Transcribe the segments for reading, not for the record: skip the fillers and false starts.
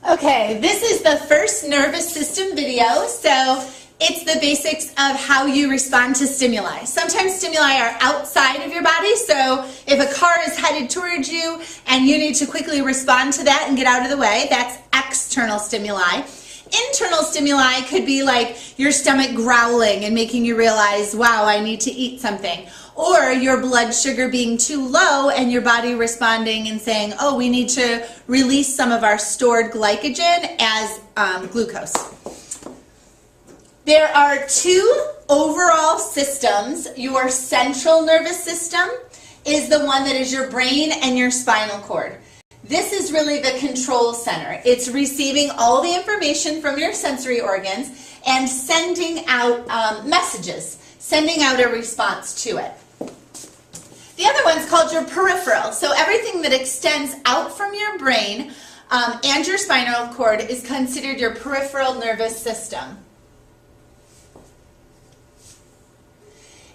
Okay, this is the first nervous system video, so it's the basics of how you respond to stimuli. Sometimes stimuli are outside of your body, so if a car is headed towards you and you need to quickly respond to that and get out of the way, that's external stimuli. Internal stimuli could be like your stomach growling and making you realize, wow, I need to eat something. Or your blood sugar being too low and your body responding and saying, oh, we need to release some of our stored glycogen as glucose. There are two overall systems. Your central nervous system is the one that is your brain and your spinal cord. This is really the control center. It's receiving all the information from your sensory organs and sending out messages, sending out a response to it. The other one's called your peripheral. So everything that extends out from your brain and your spinal cord is considered your peripheral nervous system.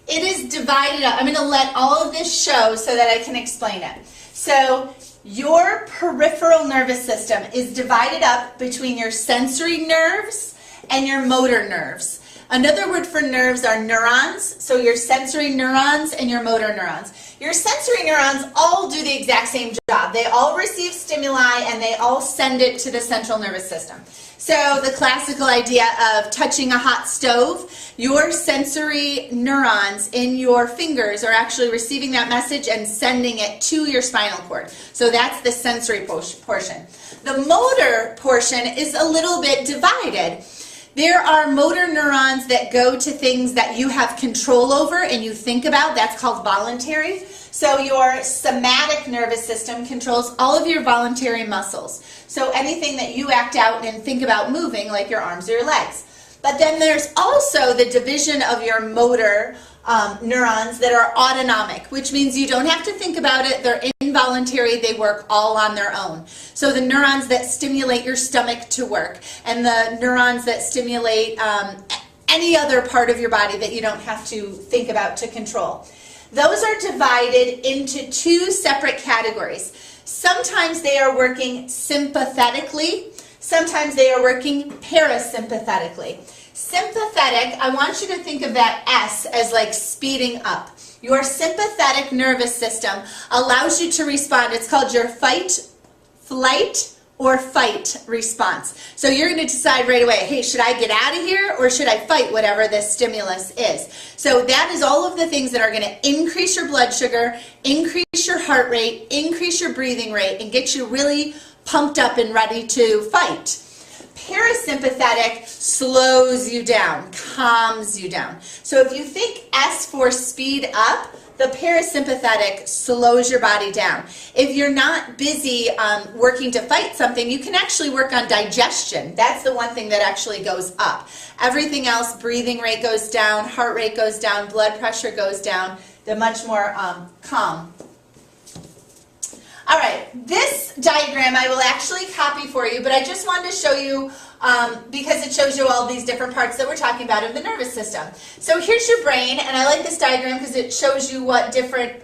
It is divided up. I'm going to let all of this show so that I can explain it. So your peripheral nervous system is divided up between your sensory nerves and your motor nerves. Another word for nerves are neurons, so your sensory neurons and your motor neurons. Your sensory neurons all do the exact same job. They all receive stimuli and they all send it to the central nervous system. So the classical idea of touching a hot stove, your sensory neurons in your fingers are actually receiving that message and sending it to your spinal cord. So that's the sensory portion. The motor portion is a little bit divided. There are motor neurons that go to things that you have control over and you think about. That's called voluntary. So your somatic nervous system controls all of your voluntary muscles. So anything that you act out and think about moving, like your arms or your legs. But then there's also the division of your motor neurons that are autonomic, which means you don't have to think about it. They're involuntary. They work all on their own. So the neurons that stimulate your stomach to work and the neurons that stimulate any other part of your body that you don't have to think about to control. Those are divided into two separate categories. Sometimes they are working sympathetically. Sometimes they are working parasympathetically. Sympathetic, I want you to think of that S as like speeding up. Your sympathetic nervous system allows you to respond. It's called your fight, flight, or fight response. So you're going to decide right away, hey, should I get out of here or should I fight whatever this stimulus is? So that is all of the things that are going to increase your blood sugar, increase your heart rate, increase your breathing rate, and get you really pumped up and ready to fight. Parasympathetic slows you down, calms you down. So if you think S for speed up, the parasympathetic slows your body down. If you're not busy working to fight something, you can actually work on digestion. That's the one thing that actually goes up. Everything else, breathing rate goes down, heart rate goes down, blood pressure goes down. They're much more calm. All right, this diagram I will actually copy for you, but I just wanted to show you because it shows you all these different parts that we're talking about of the nervous system. So here's your brain, and I like this diagram because it shows you what different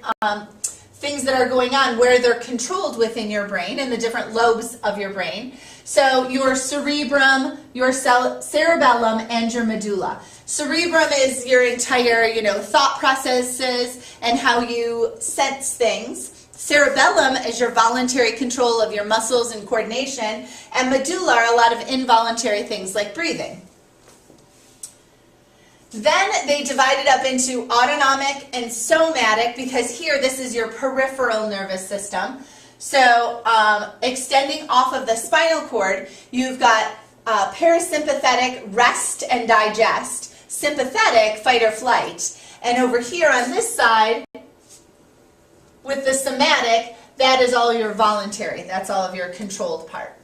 things that are going on, where they're controlled within your brain and the different lobes of your brain. So your cerebrum, your cerebellum, and your medulla. Cerebrum is your entire, thought processes and how you sense things. Cerebellum is your voluntary control of your muscles and coordination, and medulla are a lot of involuntary things like breathing. Then they divide it up into autonomic and somatic, because here this is your peripheral nervous system. So extending off of the spinal cord, you've got parasympathetic, rest and digest, sympathetic, fight or flight, and over here on this side, with the somatic, that is all your voluntary. That's all of your controlled part.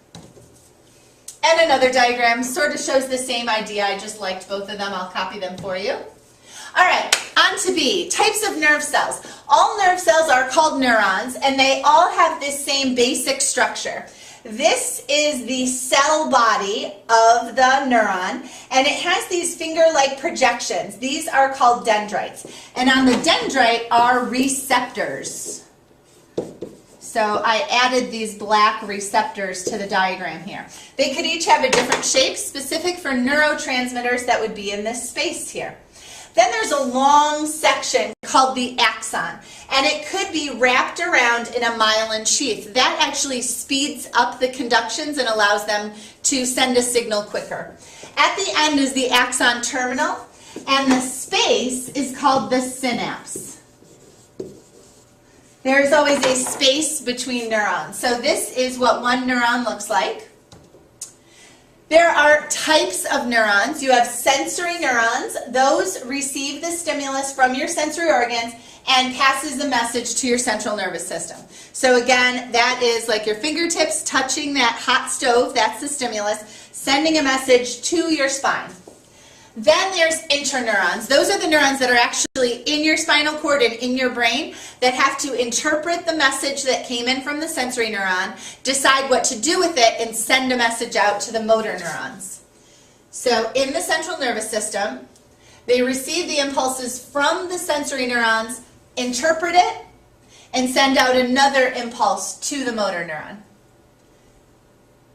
And another diagram sort of shows the same idea. I just liked both of them. I'll copy them for you. All right, on to B, types of nerve cells. All nerve cells are called neurons, and they all have this same basic structure. This is the cell body of the neuron, and it has these finger-like projections. These are called dendrites. And on the dendrite are receptors. So I added these black receptors to the diagram here. They could each have a different shape specific for neurotransmitters that would be in this space here. Then there's a long section called the axon, and it could be wrapped around in a myelin sheath. That actually speeds up the conductions and allows them to send a signal quicker. At the end is the axon terminal, and the space is called the synapse. There's always a space between neurons. So this is what one neuron looks like. There are types of neurons. You have sensory neurons. Those receive the stimulus from your sensory organs and passes the message to your central nervous system. So again, that is like your fingertips touching that hot stove. That's the stimulus, sending a message to your spine. Then there's interneurons. Those are the neurons that are actually in your spinal cord and in your brain that have to interpret the message that came in from the sensory neuron, decide what to do with it, and send a message out to the motor neurons. So in the central nervous system, they receive the impulses from the sensory neurons, interpret it, and send out another impulse to the motor neuron.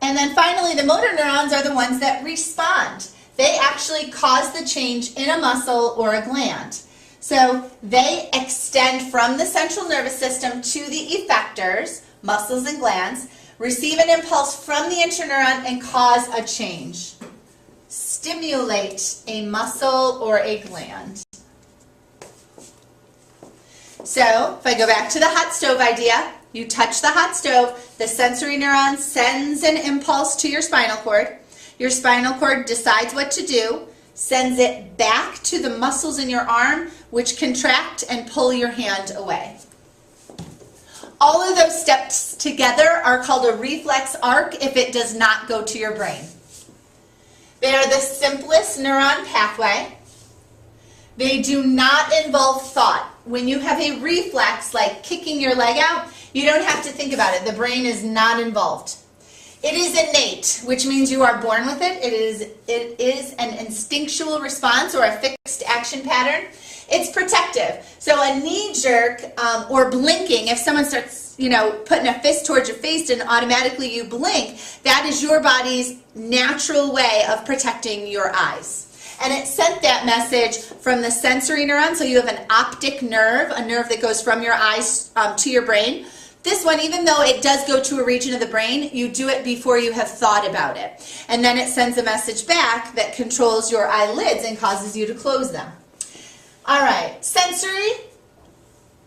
And then finally, the motor neurons are the ones that respond. They actually cause the change in a muscle or a gland. So they extend from the central nervous system to the effectors, muscles and glands, receive an impulse from the interneuron and cause a change. Stimulate a muscle or a gland. So if I go back to the hot stove idea, you touch the hot stove, the sensory neuron sends an impulse to your spinal cord. Your spinal cord decides what to do, sends it back to the muscles in your arm, which contract and pull your hand away. All of those steps together are called a reflex arc if it does not go to your brain. They are the simplest neuron pathway. They do not involve thought. When you have a reflex like kicking your leg out, you don't have to think about it. The brain is not involved. It is innate, which means you are born with it. It is an instinctual response or a fixed action pattern. It's protective. So a knee jerk or blinking, if someone starts, putting a fist towards your face and automatically you blink, that is your body's natural way of protecting your eyes. And it sent that message from the sensory neuron. So you have an optic nerve, a nerve that goes from your eyes to your brain. This one, even though it does go to a region of the brain, you do it before you have thought about it. And then it sends a message back that controls your eyelids and causes you to close them. All right, sensory,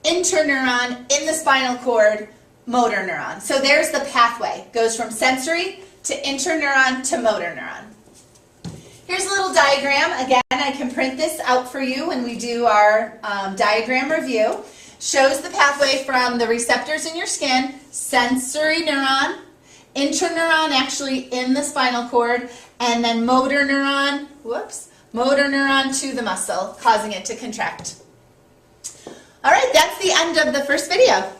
interneuron, in the spinal cord, motor neuron. So there's the pathway. Goes from sensory to interneuron to motor neuron. Here's a little diagram. Again, I can print this out for you when we do our diagram review. Shows the pathway from the receptors in your skin, sensory neuron, interneuron actually in the spinal cord, and then motor neuron, motor neuron to the muscle, causing it to contract. All right, that's the end of the first video.